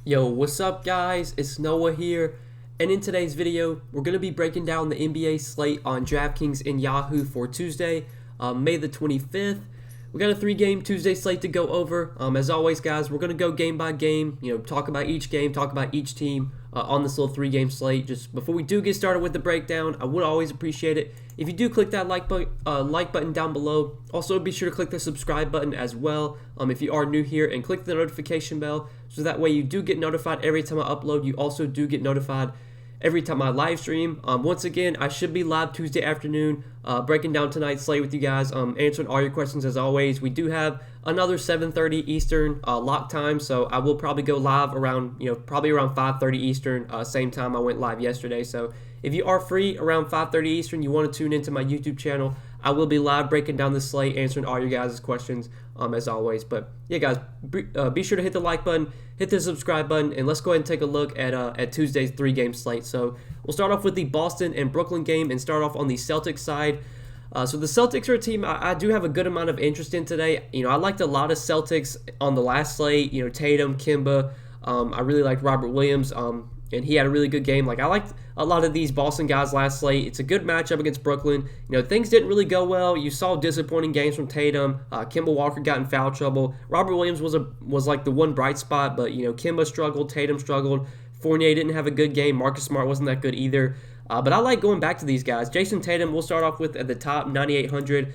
Yo, what's up guys? It's Noah here, and in today's video, we're going to be breaking down the NBA slate on Draftkings and Yahoo for Tuesday, May the 25th. We got a 3-game Tuesday slate to go over. As always, guys, we're going to go game by game, talk about each game, talk about each team on this little 3-game slate. Just before we do get started with the breakdown, I would always appreciate it if you do click that like button down below. Also, be sure to click the subscribe button as well if you are new here, and click the notification bell so that way you do get notified every time I upload. You also do get notified every time I live stream. Once again, I should be live Tuesday afternoon, breaking down tonight's slate with you guys, answering all your questions as always. We do have another 7:30 Eastern lock time, so I will probably go live around, probably around 5:30 Eastern, same time I went live yesterday. So if you are free around 5:30 Eastern, you want to tune into my YouTube channel, I will be live breaking down the slate, answering all your guys' questions as always. But yeah, guys, be sure to hit the like button, hit the subscribe button, and let's go ahead and take a look at Tuesday's 3-game slate. So we'll start off with the Boston and Brooklyn game and start off on the Celtics side. So the Celtics are a team I do have a good amount of interest in today. I liked a lot of Celtics on the last slate. Tatum, Kemba. I really liked Robert Williams. And he had a really good game. Like, I liked a lot of these Boston guys last slate. It's a good matchup against Brooklyn. Things didn't really go well. You saw disappointing games from Tatum. Kemba Walker got in foul trouble. Robert Williams was like the one bright spot, but Kemba struggled, Tatum struggled. Fournier didn't have a good game. Marcus Smart wasn't that good either. But I like going back to these guys. Jason Tatum, we'll start off with at the top, 9,800.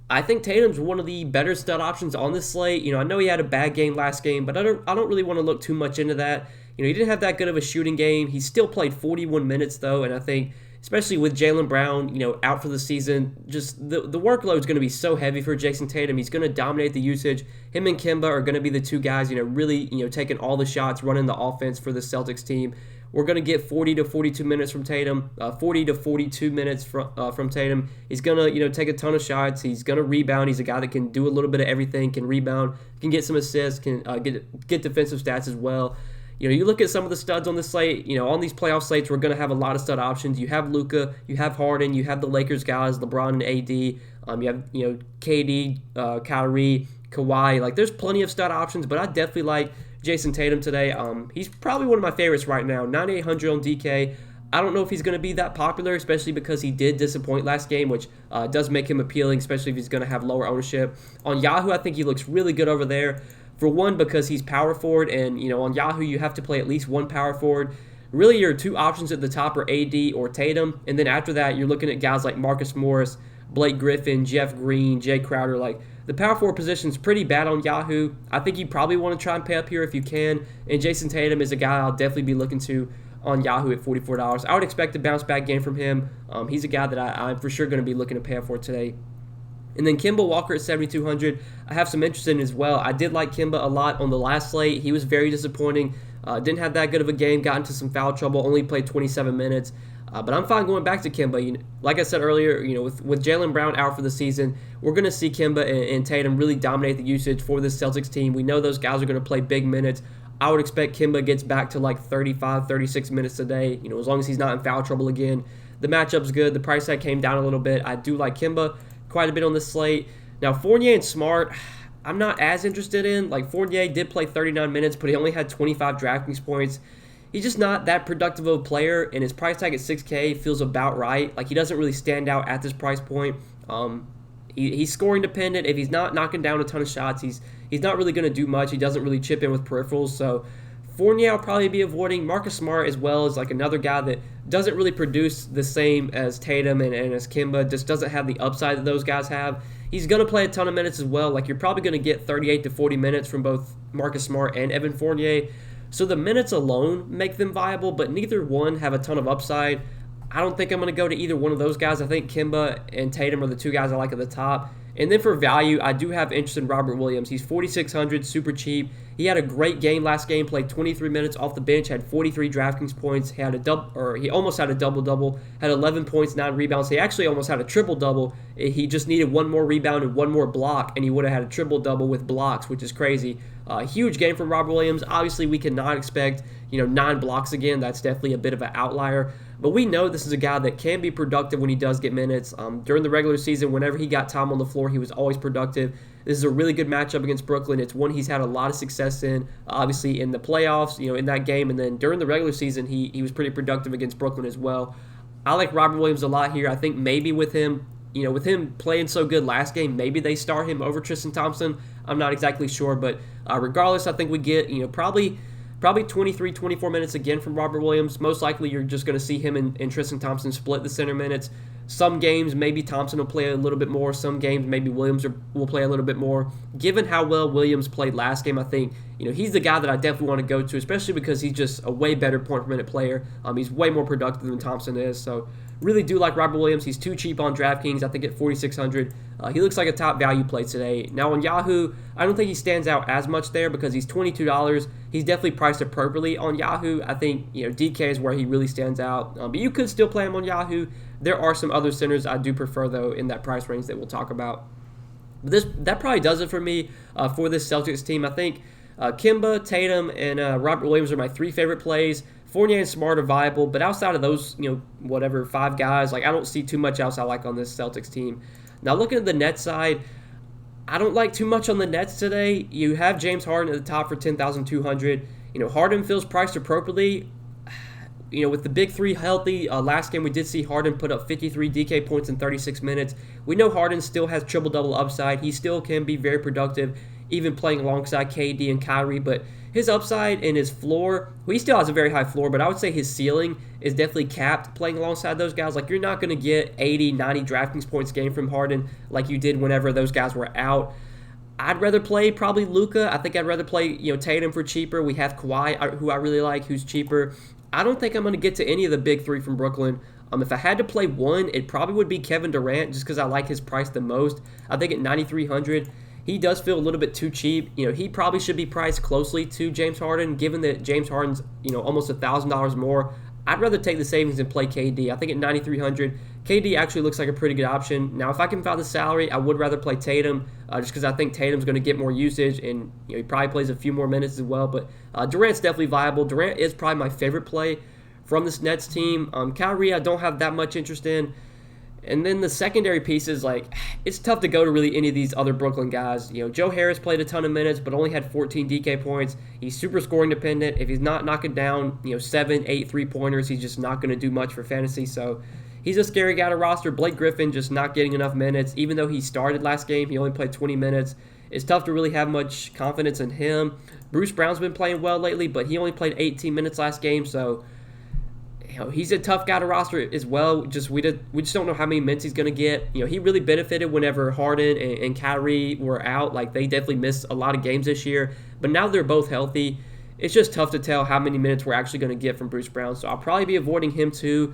I think Tatum's one of the better stud options on this slate. I know he had a bad game last game, but I don't really want to look too much into that. He didn't have that good of a shooting game. He still played 41 minutes, though, and I think, especially with Jaylen Brown, out for the season, just the workload is going to be so heavy for Jason Tatum. He's going to dominate the usage. Him and Kemba are going to be the two guys, really, taking all the shots, running the offense for the Celtics team. We're going to get 40 to 42 minutes from Tatum, 40 to 42 minutes from Tatum. He's going to, take a ton of shots. He's going to rebound. He's a guy that can do a little bit of everything, can rebound, can get some assists, can get defensive stats as well. You look at some of the studs on this slate, on these playoff slates, we're going to have a lot of stud options. You have Luka, you have Harden, you have the Lakers guys, LeBron and AD. You have, KD, Kyrie, Kawhi. Like, there's plenty of stud options, but I definitely like Jason Tatum today. He's probably one of my favorites right now, 9,800 on DK. I don't know if he's going to be that popular, especially because he did disappoint last game, which does make him appealing, especially if he's going to have lower ownership. On Yahoo, I think he looks really good over there. For one, because he's power forward, and on Yahoo you have to play at least one power forward. Really, your two options at the top are AD or Tatum, and then after that you're looking at guys like Marcus Morris, Blake Griffin, Jeff Green, Jay Crowder. Like, the power forward position's pretty bad on Yahoo. I think you probably want to try and pay up here if you can, and Jason Tatum is a guy I'll definitely be looking to on Yahoo at $44. I would expect a bounce back game from him. He's a guy that I'm for sure going to be looking to pay up for today. And then Kemba Walker at 7,200, I have some interest in as well. I did like Kemba a lot on the last slate. He was very disappointing. Didn't have that good of a game. Got into some foul trouble. Only played 27 minutes. But I'm fine going back to Kemba. Like I said earlier, with Jaylen Brown out for the season, we're going to see Kemba and Tatum really dominate the usage for this Celtics team. We know those guys are going to play big minutes. I would expect Kemba gets back to like 35, 36 minutes a day, as long as he's not in foul trouble again. The matchup's good. The price tag came down a little bit. I do like Kemba quite a bit on this slate. Now, Fournier and Smart, I'm not as interested in. Like, Fournier did play 39 minutes, but he only had 25 Draftkings points. He's just not that productive of a player, and his price tag at $6K feels about right. Like, he doesn't really stand out at this price point. He's scoring dependent. If he's not knocking down a ton of shots, he's not really going to do much. He doesn't really chip in with peripherals, so Fournier I'll probably be avoiding. Marcus Smart as well is like another guy that doesn't really produce the same as Tatum and as Kemba, just doesn't have the upside that those guys have. He's going to play a ton of minutes as well. Like, you're probably going to get 38 to 40 minutes from both Marcus Smart and Evan Fournier. So the minutes alone make them viable, but neither one have a ton of upside. I don't think I'm going to go to either one of those guys. I think Kemba and Tatum are the two guys I like at the top. And then for value, I do have interest in Robert Williams. He's 4,600, super cheap. He had a great game last game, played 23 minutes off the bench, had 43 Draftkings points, he almost had a double-double, had 11 points, 9 rebounds. He actually almost had a triple-double. He just needed one more rebound and one more block, and he would have had a triple-double with blocks, which is crazy. Huge game from Robert Williams. Obviously, we cannot expect 9 blocks again. That's definitely a bit of an outlier. But we know this is a guy that can be productive when he does get minutes. During the regular season, whenever he got time on the floor, he was always productive. This is a really good matchup against Brooklyn. It's one he's had a lot of success in, obviously in the playoffs, in that game. And then during the regular season, he was pretty productive against Brooklyn as well. I like Robert Williams a lot here. I think maybe with him playing so good last game, maybe they start him over Tristan Thompson. I'm not exactly sure, but regardless, I think we get, probably 23, 24 minutes again from Robert Williams. Most likely you're just going to see him and Tristan Thompson split the center minutes. Some games, maybe Thompson will play a little bit more. Some games, maybe Williams will play a little bit more. Given how well Williams played last game, I think, he's the guy that I definitely want to go to, especially because he's just a way better point per minute player. He's way more productive than Thompson is, so really do like Robert Williams. He's too cheap on DraftKings. I think at $4,600, he looks like a top value play today. Now on Yahoo, I don't think he stands out as much there because he's $22. He's definitely priced appropriately on Yahoo. I think DK is where he really stands out. But you could still play him on Yahoo. There are some other centers I do prefer though in that price range that we'll talk about. But that probably does it for me for this Celtics team. I think Kemba, Tatum, and Robert Williams are my three favorite plays. Fournier and Smart are viable, but outside of those, five guys, I don't see too much else I like on this Celtics team. Now, looking at the Nets side, I don't like too much on the Nets today. You have James Harden at the top for $10,200. Harden feels priced appropriately. With the big three healthy, last game we did see Harden put up 53 DK points in 36 minutes. We know Harden still has triple-double upside. He still can be very productive, even playing alongside KD and Kyrie, but his upside and his floor, well, he still has a very high floor, but I would say his ceiling is definitely capped playing alongside those guys. You're not going to get 80, 90 DraftKings points game from Harden like you did whenever those guys were out. I'd rather play probably Luka. I think I'd rather play Tatum for cheaper. We have Kawhi, who I really like, who's cheaper. I don't think I'm going to get to any of the big three from Brooklyn. If I had to play one, it probably would be Kevin Durant just because I like his price the most. I think at $9,300, he does feel a little bit too cheap. He probably should be priced closely to James Harden, given that James Harden's, almost $1,000 more. I'd rather take the savings and play KD. I think at $9,300, KD actually looks like a pretty good option. Now, if I can find the salary, I would rather play Tatum, just because I think Tatum's going to get more usage, and he probably plays a few more minutes as well. But Durant's definitely viable. Durant is probably my favorite play from this Nets team. Kyrie, I don't have that much interest in. And then the secondary pieces, it's tough to go to really any of these other Brooklyn guys. Joe Harris played a ton of minutes, but only had 14 DK points. He's super scoring dependent. If he's not knocking down, 7, 8 3-pointers, he's just not going to do much for fantasy. So he's a scary guy to roster. Blake Griffin just not getting enough minutes. Even though he started last game, he only played 20 minutes. It's tough to really have much confidence in him. Bruce Brown's been playing well lately, but he only played 18 minutes last game, so he's a tough guy to roster as well. We just don't know how many minutes he's going to get. He really benefited whenever Harden and Kyrie were out. They definitely missed a lot of games this year. But now they're both healthy. It's just tough to tell how many minutes we're actually going to get from Bruce Brown. So I'll probably be avoiding him too.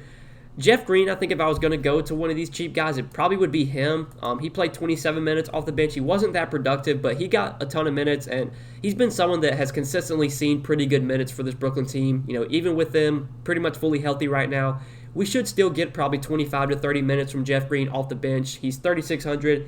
Jeff Green, I think if I was going to go to one of these cheap guys, it probably would be him. He played 27 minutes off the bench. He wasn't that productive, but he got a ton of minutes, and he's been someone that has consistently seen pretty good minutes for this Brooklyn team. Even with them pretty much fully healthy right now, we should still get probably 25 to 30 minutes from Jeff Green off the bench. He's $3,600.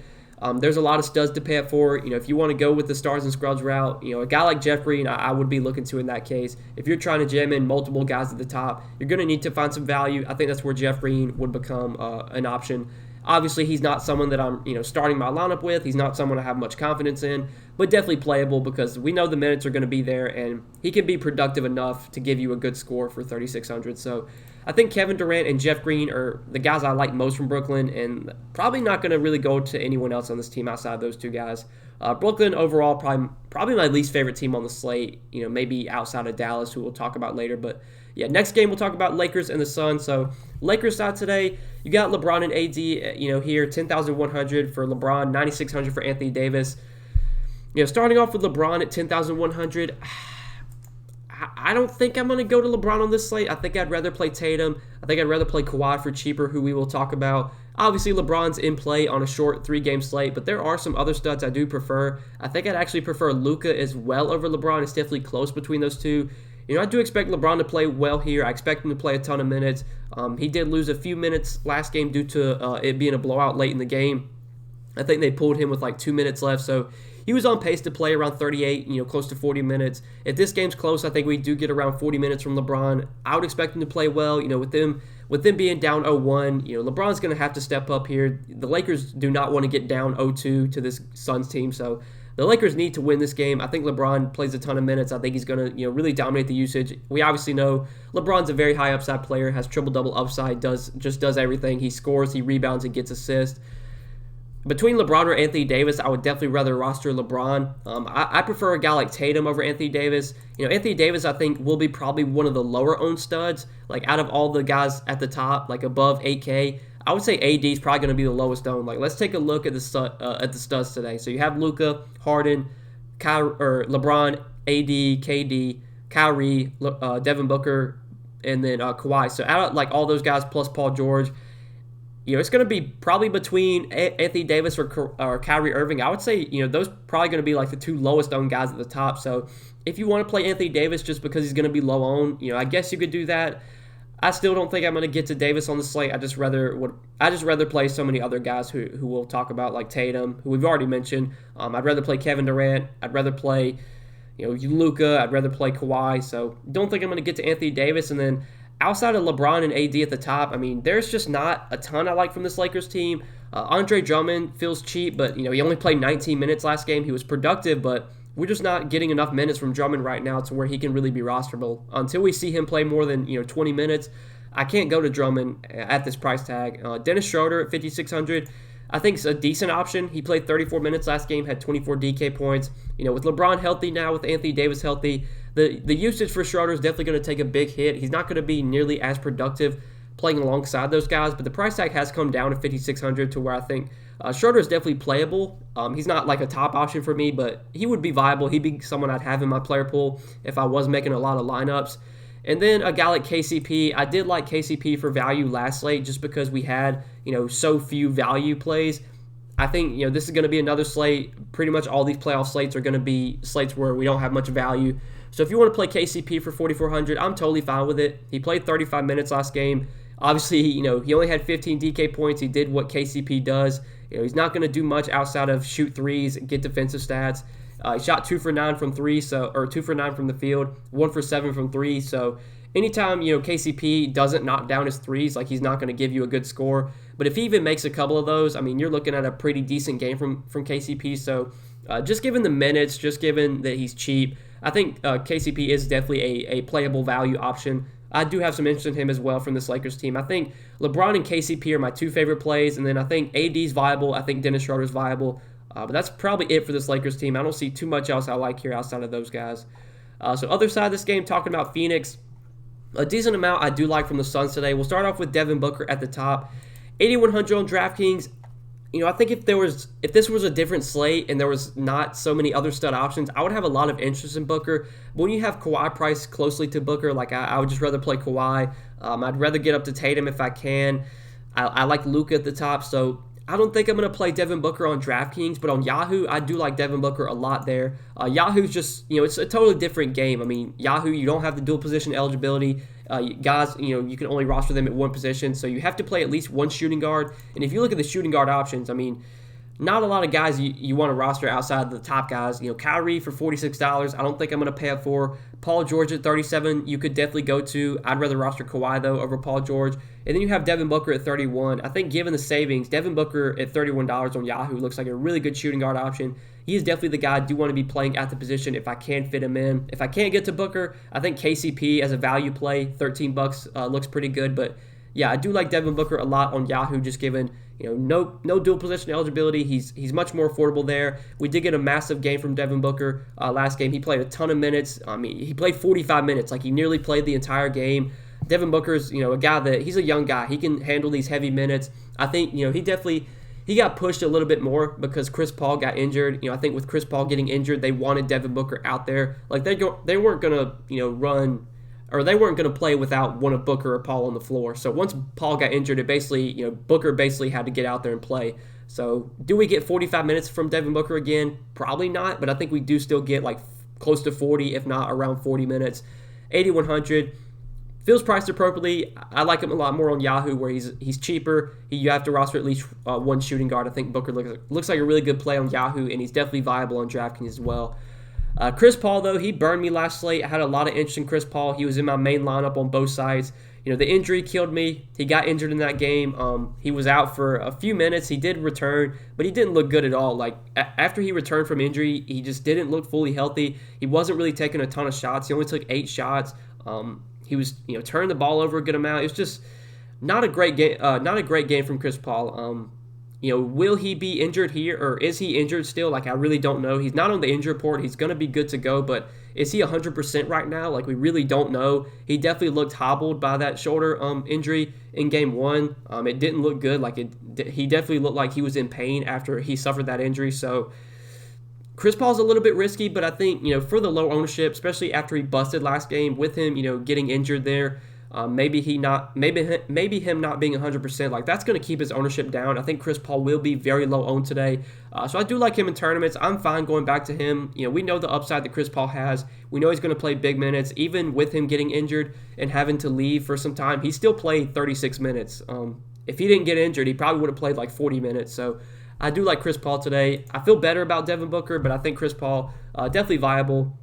There's a lot of studs to pay up for. If you want to go with the stars and scrubs route, a guy like Jeff Green, I would be looking to in that case. If you're trying to jam in multiple guys at the top, you're going to need to find some value. I think that's where Jeff Green would become an option. Obviously, he's not someone that I'm starting my lineup with. He's not someone I have much confidence in, but definitely playable because we know the minutes are going to be there, and he can be productive enough to give you a good score for $3,600. So I think Kevin Durant and Jeff Green are the guys I like most from Brooklyn, and probably not going to really go to anyone else on this team outside of those two guys. Brooklyn overall, probably my least favorite team on the slate, maybe outside of Dallas, who we'll talk about later. But yeah, next game we'll talk about Lakers and the Suns. So Lakers side today, you got LeBron and AD, here, $10,100 for LeBron, $9,600 for Anthony Davis. Starting off with LeBron at $10,100, I don't think I'm going to go to LeBron on this slate. I think I'd rather play Tatum. I think I'd rather play Kawhi for cheaper, who we will talk about. Obviously, LeBron's in play on a short 3-game slate, but there are some other studs I do prefer. I think I'd actually prefer Luka as well over LeBron. It's definitely close between those two. I do expect LeBron to play well here. I expect him to play a ton of minutes. He did lose a few minutes last game due to it being a blowout late in the game. I think they pulled him with 2 minutes left, so he was on pace to play around 38, close to 40 minutes. If this game's close, I think we do get around 40 minutes from LeBron. I would expect him to play well, with them being down 0-1, LeBron's going to have to step up here. The Lakers do not want to get down 0-2 to this Suns team, so the Lakers need to win this game. I think LeBron plays a ton of minutes. I think he's going to, really dominate the usage. We obviously know LeBron's a very high upside player, has triple-double upside, does everything. He scores, he rebounds, and gets assists. Between LeBron or Anthony Davis, I would definitely rather roster LeBron. I prefer a guy like Tatum over Anthony Davis. Anthony Davis, I think, will be probably one of the lower-owned studs. Like, out of all the guys at the top, like above 8K, I would say AD is probably going to be the lowest owned. Like, let's take a look at the studs today. So you have Luka, Harden, LeBron, AD, KD, Kyrie, Devin Booker, and then Kawhi. So out of like all those guys plus Paul George, it's going to be probably between Anthony Davis or Kyrie Irving. I would say, those probably going to be like the two lowest owned guys at the top. So if you want to play Anthony Davis just because he's going to be low owned, I guess you could do that. I still don't think I'm going to get to Davis on the slate. I just rather play so many other guys who we'll talk about, like Tatum, who we've already mentioned. I'd rather play Kevin Durant. I'd rather play, Luka. I'd rather play Kawhi. So don't think I'm going to get to Anthony Davis. And then outside of LeBron and AD at the top, there's just not a ton I like from this Lakers team. Andre Drummond feels cheap, but he only played 19 minutes last game. He was productive, but we're just not getting enough minutes from Drummond right now to where he can really be rosterable. Until we see him play more than 20 minutes, I can't go to Drummond at this price tag. Dennis Schroeder at 5,600, I think is a decent option. He played 34 minutes last game, had 24 DK points. With LeBron healthy now, with Anthony Davis healthy, the usage for Schroeder is definitely going to take a big hit. He's not going to be nearly as productive playing alongside those guys, but the price tag has come down to 5,600 to where I think Schroeder is definitely playable. He's not like a top option for me, but he would be viable. He'd be someone I'd have in my player pool if I was making a lot of lineups. And then a guy like KCP, I did like KCP for value last slate just because we had, so few value plays. I think, this is going to be another slate. Pretty much all these playoff slates are going to be slates where we don't have much value. So if you want to play KCP for 4,400, I'm totally fine with it. He played 35 minutes last game. Obviously, he only had 15 DK points. He did what KCP does. He's not going to do much outside of shoot threes, get defensive stats. He shot 2 for 9 from 3, or 2 for 9 from the field, 1 for 7 from 3. So anytime, KCP doesn't knock down his threes, like he's not going to give you a good score. But if he even makes a couple of those, you're looking at a pretty decent game from KCP. So just given the minutes, just given that he's cheap, I think KCP is definitely a playable value option. I do have some interest in him as well from this Lakers team. I think LeBron and KCP are my two favorite plays, and then I think AD's viable. I think Dennis Schroeder's viable. But that's probably it for this Lakers team. I don't see too much else I like here outside of those guys. So other side of this game, talking about Phoenix, a decent amount I do like from the Suns today. We'll start off with Devin Booker at the top. 8,100 on DraftKings. I think if this was a different slate and there was not so many other stud options, I would have a lot of interest in Booker. But when you have Kawhi priced closely to Booker, like I would just rather play Kawhi. I'd rather get up to Tatum if I can. I like Luka at the top, so I don't think I'm going to play Devin Booker on DraftKings, but on Yahoo, I do like Devin Booker a lot there. Yahoo's just, it's a totally different game. Yahoo, you don't have the dual position eligibility. Guys, you can only roster them at one position, so you have to play at least one shooting guard. And if you look at the shooting guard options, not a lot of guys you want to roster outside the top guys. Kyrie for $46, I don't think I'm going to pay up for. Paul George at $37, you could definitely go to. I'd rather roster Kawhi, though, over Paul George. And then you have Devin Booker at $31. I think given the savings, Devin Booker at $31 on Yahoo looks like a really good shooting guard option. He is definitely the guy I do want to be playing at the position if I can fit him in. If I can't get to Booker, I think KCP as a value play, $13 looks pretty good. But yeah, I do like Devin Booker a lot on Yahoo, just given no dual position eligibility. He's much more affordable there. We did get a massive game from Devin Booker last game. He played a ton of minutes. He played 45 minutes. Like, he nearly played the entire game. Devin Booker's a guy that he's a young guy. He can handle these heavy minutes. I think he got pushed a little bit more because Chris Paul got injured. I think with Chris Paul getting injured, they wanted Devin Booker out there. Like, they weren't gonna run. Or they weren't going to play without one of Booker or Paul on the floor. So once Paul got injured, it basically, Booker basically had to get out there and play. So do we get 45 minutes from Devin Booker again? Probably not, but I think we do still get like close to 40, if not around 40 minutes. 8,100. feels priced appropriately. I like him a lot more on Yahoo, where he's cheaper. You have to roster at least one shooting guard. I think Booker looks like a really good play on Yahoo, and he's definitely viable on DraftKings as well. Chris Paul, though, he burned me last slate. I had a lot of interest in Chris Paul. He was in my main lineup on both sides. The injury killed me. He got injured in that game. He was out for a few minutes. He did return, but he didn't look good at all. Like, after he returned from injury, he just didn't look fully healthy. He wasn't really taking a ton of shots. He only took 8 shots. He was, turning the ball over a good amount. It was just not a great game. Not a great game from Chris Paul. Will he be injured here, or is he injured still? Like, I really don't know. He's not on the injury report. He's going to be good to go, but is he 100% right now? Like, we really don't know. He definitely looked hobbled by that shoulder injury in Game 1. It didn't look good. Like, he definitely looked like he was in pain after he suffered that injury. So, Chris Paul's a little bit risky, but I think, for the low ownership, especially after he busted last game with him, getting injured there, maybe him not being 100%, like, that's going to keep his ownership down. I think Chris Paul will be very low owned today. So I do like him in tournaments. I'm fine going back to him. We know the upside that Chris Paul has. We know he's going to play big minutes. Even with him getting injured and having to leave for some time, he still played 36 minutes. If he didn't get injured, he probably would have played like 40 minutes. So I do like Chris Paul today. I feel better about Devin Booker, but I think Chris Paul definitely viable.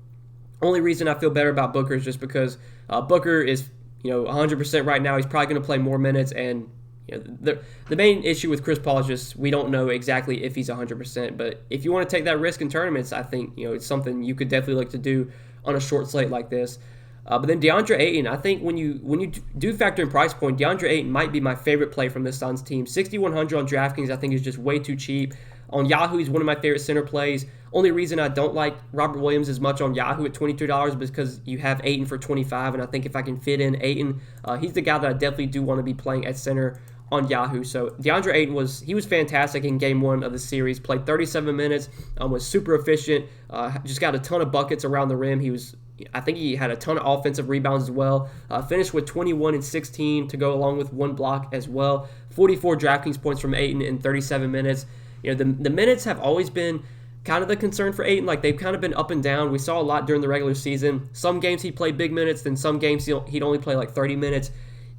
Only reason I feel better about Booker is just because Booker is 100% right now. He's probably going to play more minutes, and the main issue with Chris Paul is just we don't know exactly if he's 100%. But if you want to take that risk in tournaments, I think it's something you could definitely look to do on a short slate like this. But then DeAndre Ayton, I think when you do factor in price point, DeAndre Ayton might be my favorite play from this Suns team. 6,100 on DraftKings, I think, is just way too cheap. On Yahoo, he's one of my favorite center plays. Only reason I don't like Robert Williams as much on Yahoo at $22 is because you have Ayton for $25, and I think if I can fit in Ayton, he's the guy that I definitely do want to be playing at center on Yahoo. So DeAndre Ayton was fantastic in Game 1 of the series. Played 37 minutes, was super efficient, just got a ton of buckets around the rim. I think he had a ton of offensive rebounds as well. Finished with 21 and 16 to go along with 1 block as well. 44 DraftKings points from Ayton in 37 minutes. The minutes have always been kind of the concern for Ayton. Like, they've kind of been up and down. We saw a lot during the regular season. Some games he played big minutes, then some games he'd only play like 30 minutes.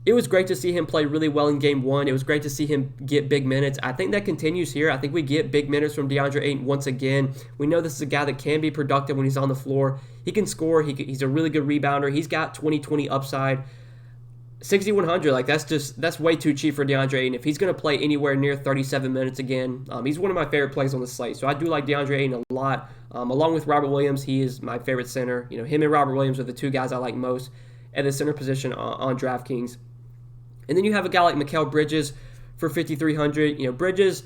It was great to see him play really well in Game 1. It was great to see him get big minutes. I think that continues here. I think we get big minutes from DeAndre Ayton once again. We know this is a guy that can be productive when he's on the floor. He can score. He's a really good rebounder. He's got 20-20 upside. 6,100, like, that's way too cheap for DeAndre Ayton. If he's going to play anywhere near 37 minutes again, he's one of my favorite plays on the slate. So I do like DeAndre Ayton a lot. Along with Robert Williams, he is my favorite center. Him and Robert Williams are the two guys I like most at the center position on DraftKings. And then you have a guy like Mikal Bridges for 5,300. Bridges,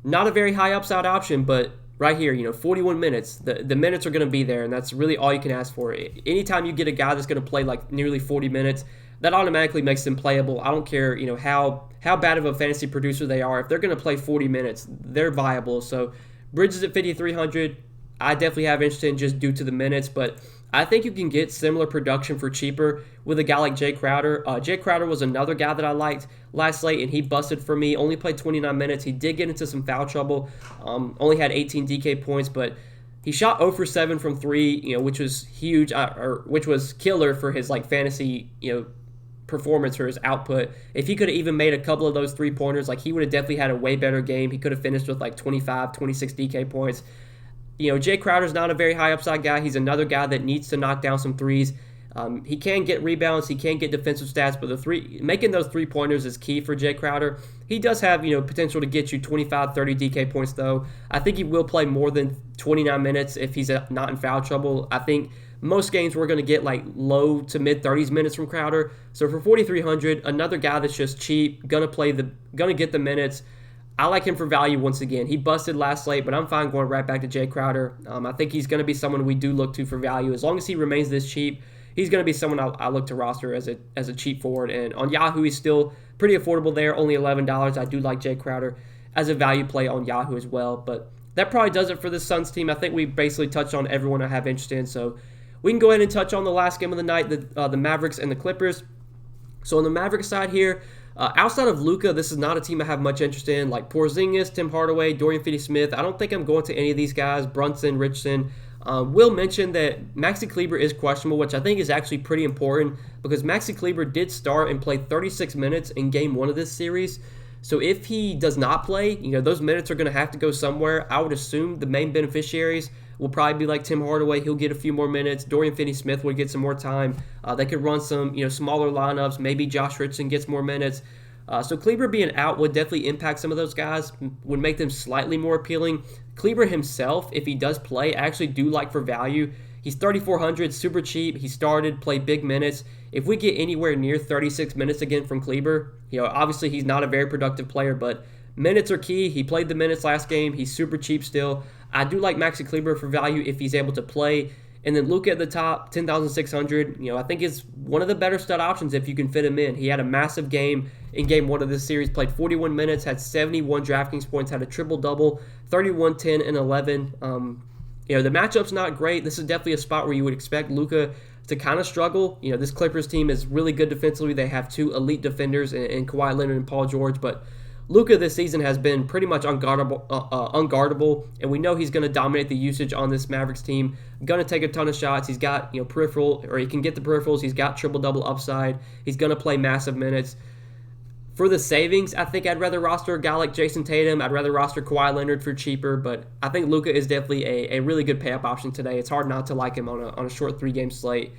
not a very high upside option, but right here, 41 minutes. The minutes are going to be there, and that's really all you can ask for. Anytime you get a guy that's going to play like nearly 40 minutes, that automatically makes them playable. I don't care, how bad of a fantasy producer they are. If they're going to play 40 minutes, they're viable. So Bridges at 5,300, I definitely have interest in just due to the minutes, but I think you can get similar production for cheaper with a guy like Jay Crowder. Jay Crowder was another guy that I liked last slate, and he busted for me. Only played 29 minutes. He did get into some foul trouble. Only had 18 DK points, but he shot 0 for 7 from 3, which was huge, which was killer for his fantasy, performance or his output. If he could have even made a couple of those 3-pointers, he would have definitely had a way better game. He could have finished with 25, 26 DK points. Jay Crowder's not a very high upside guy. He's another guy that needs to knock down some threes. He can get rebounds. He can get defensive stats, but making those 3-pointers is key for Jay Crowder. He does have, potential to get you 25, 30 DK points, though. I think he will play more than 29 minutes if he's not in foul trouble. I think most games we're going to get low to mid 30s minutes from Crowder. So for 4,300, another guy that's just cheap, gonna get the minutes. I like him for value once again. He busted last slate, but I'm fine going right back to Jay Crowder. I think he's going to be someone we do look to for value. As long as he remains this cheap, he's going to be someone I look to roster as a cheap forward. And on Yahoo, he's still pretty affordable there, only $11. I do like Jay Crowder as a value play on Yahoo as well. But that probably does it for this Suns team. I think we basically touched on everyone I have interest in. So we can go ahead and touch on the last game of the night, the Mavericks and the Clippers. So on the Mavericks side here, outside of Luka, this is not a team I have much interest in. Like Porzingis, Tim Hardaway, Dorian Finney-Smith, I don't think I'm going to any of these guys. Brunson, Richardson, Will mention that Maxi Kleber is questionable, which I think is actually pretty important because Maxi Kleber did start and play 36 minutes in game 1 of this series. So if he does not play, those minutes are going to have to go somewhere. I would assume the main beneficiaries will probably be like Tim Hardaway. He'll get a few more minutes. Dorian Finney-Smith would get some more time. They could run some, smaller lineups. Maybe Josh Richardson gets more minutes. So Kleber being out would definitely impact some of those guys, would make them slightly more appealing. Kleber himself, if he does play, I actually do like for value. He's 3,400, super cheap. He started, played big minutes. If we get anywhere near 36 minutes again from Kleber, obviously he's not a very productive player, but minutes are key. He played the minutes last game. He's super cheap still. I do like Maxi Kleber for value if he's able to play. And then Luka at the top, 10,600. I think is one of the better stud options if you can fit him in. He had a massive game in game 1 of this series, played 41 minutes, had 71 DraftKings points, had a triple-double, 31, 10, and 11. The matchup's not great. This is definitely a spot where you would expect Luka to kind of struggle. This Clippers team is really good defensively. They have 2 elite defenders in Kawhi Leonard and Paul George, but Luka this season has been pretty much unguardable, and we know he's going to dominate the usage on this Mavericks team. Going to take a ton of shots. He's got peripheral, or he can get the peripherals. He's got triple-double upside. He's going to play massive minutes. For the savings, I think I'd rather roster a guy like Jason Tatum. I'd rather roster Kawhi Leonard for cheaper, but I think Luka is definitely a really good pay-up option today. It's hard not to like him on a short 3-game slate.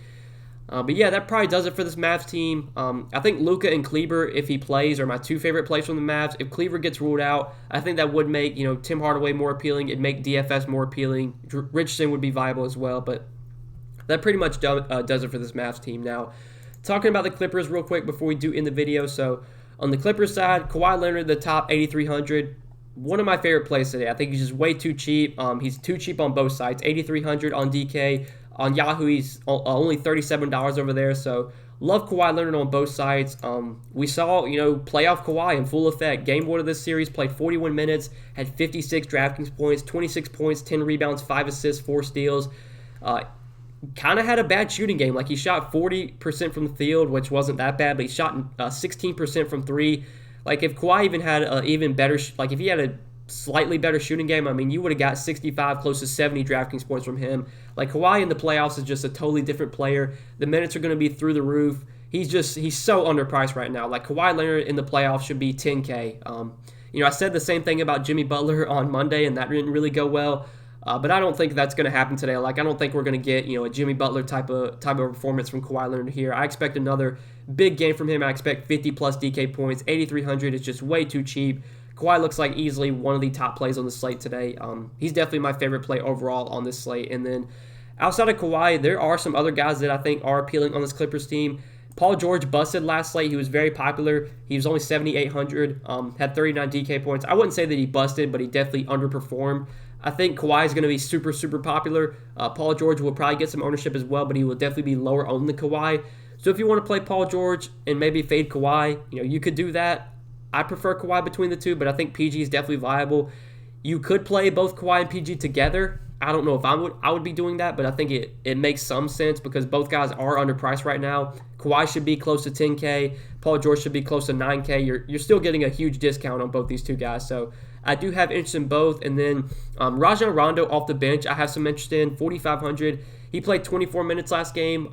But yeah, that probably does it for this Mavs team. I think Luka and Kleber, if he plays, are my 2 favorite plays from the Mavs. If Kleber gets ruled out, I think that would make Tim Hardaway more appealing. It'd make DFS more appealing. Richardson would be viable as well. But that pretty much does it for this Mavs team. Now, talking about the Clippers real quick before we do end the video. So on the Clippers side, Kawhi Leonard, the top 8,300. One of my favorite plays today. I think he's just way too cheap. He's too cheap on both sides. 8,300 on DK. On Yahoo, he's only $37 over there, so love Kawhi Leonard on both sides. We saw, playoff Kawhi in full effect. Game 1 of this series, played 41 minutes, had 56 DraftKings points, 26 points, 10 rebounds, 5 assists, 4 steals. Kind of had a bad shooting game. Like, he shot 40% from the field, which wasn't that bad, but he shot 16% from 3. Like, if Kawhi even had even better, if he had a slightly better shooting game, you would have got 65, close to 70 DraftKings points from him. Like, Kawhi in the playoffs is just a totally different player. The minutes are going to be through the roof. He's so underpriced right now. Like, Kawhi Leonard in the playoffs should be 10K. I said the same thing about Jimmy Butler on Monday, and that didn't really go well. But I don't think that's going to happen today. Like, I don't think we're going to get, a Jimmy Butler type of performance from Kawhi Leonard here. I expect another big game from him. I expect 50-plus DK points. 8,300 is just way too cheap. Kawhi looks like easily one of the top plays on the slate today. He's definitely my favorite play overall on this slate. And then outside of Kawhi, there are some other guys that I think are appealing on this Clippers team. Paul George busted last slate. He was very popular. He was only 7,800, had 39 DK points. I wouldn't say that he busted, but he definitely underperformed. I think Kawhi is going to be super, super popular. Paul George will probably get some ownership as well, but he will definitely be lower owned than Kawhi. So if you want to play Paul George and maybe fade Kawhi, you could do that. I prefer Kawhi between the two, but I think PG is definitely viable. You could play both Kawhi and PG together. I don't know if I would be doing that, but I think it makes some sense because both guys are underpriced right now. Kawhi should be close to 10K. Paul George should be close to 9K. You're still getting a huge discount on both these two guys. So I do have interest in both. And then Rajon Rondo off the bench, I have some interest in, 4,500. He played 24 minutes last game.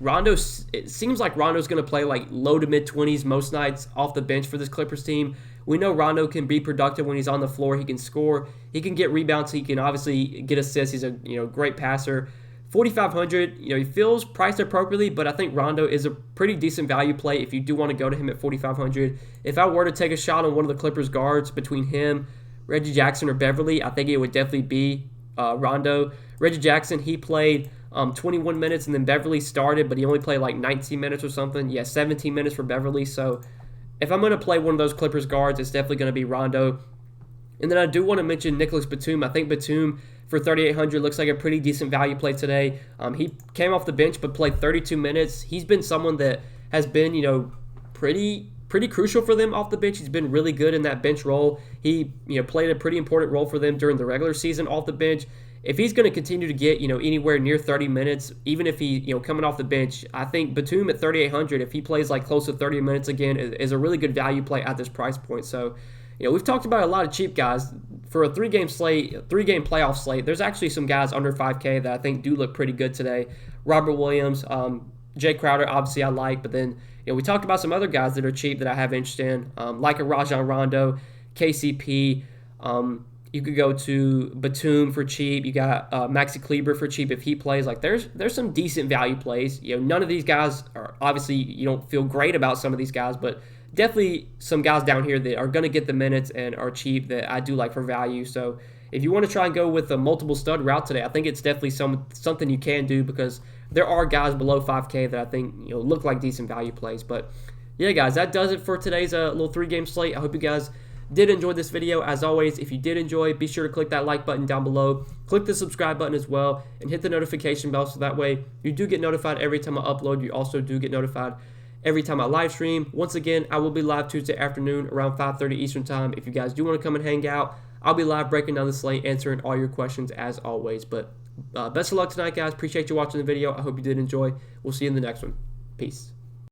It seems like Rondo's going to play like low to mid-20s most nights off the bench for this Clippers team. We know Rondo can be productive when he's on the floor. He can score. He can get rebounds. He can obviously get assists. He's a great passer. 4,500, he feels priced appropriately, but I think Rondo is a pretty decent value play if you do want to go to him at 4,500. If I were to take a shot on one of the Clippers guards between him, Reggie Jackson, or Beverly, I think it would definitely be Rondo. Reggie Jackson, he played 21 minutes, and then Beverly started, but he only played like 19 minutes or something. Yeah, 17 minutes for Beverly. So if I'm going to play one of those Clippers guards, it's definitely going to be Rondo. And then I do want to mention Nicholas Batum. I think Batum for 3,800 looks like a pretty decent value play today. He came off the bench but played 32 minutes. He's been someone that has been, pretty crucial for them off the bench. He's been really good in that bench role. He, played a pretty important role for them during the regular season off the bench. If he's going to continue to get, anywhere near 30 minutes, even if he, coming off the bench, I think Batum at 3,800, if he plays like close to 30 minutes again, is a really good value play at this price point. So, we've talked about a lot of cheap guys. for a 3-game slate, 3-game playoff slate, there's actually some guys under 5K that I think do look pretty good today. Robert Williams, Jay Crowder, obviously I like, but then we talked about some other guys that are cheap that I have interest in, like a Rajon Rondo, KCP. You could go to Batum for cheap. You got Maxi Kleber for cheap if he plays. Like there's some decent value plays. None of these guys are obviously, you don't feel great about some of these guys, but definitely some guys down here that are going to get the minutes and are cheap that I do like for value. So if you want to try and go with a multiple stud route today, I think it's definitely something you can do because there are guys below 5K that I think look like decent value plays. But yeah, guys, that does it for today's little 3-game slate. I hope you guys did enjoy this video. As always, if you did enjoy, be sure to click that like button down below. Click the subscribe button as well and hit the notification bell so that way you do get notified every time I upload. You also do get notified every time I live stream. Once again, I will be live Tuesday afternoon around 5:30 Eastern time. If you guys do want to come and hang out, I'll be live breaking down the slate, answering all your questions as always. But best of luck tonight, guys. Appreciate you watching the video. I hope you did enjoy. We'll see you in the next one. Peace.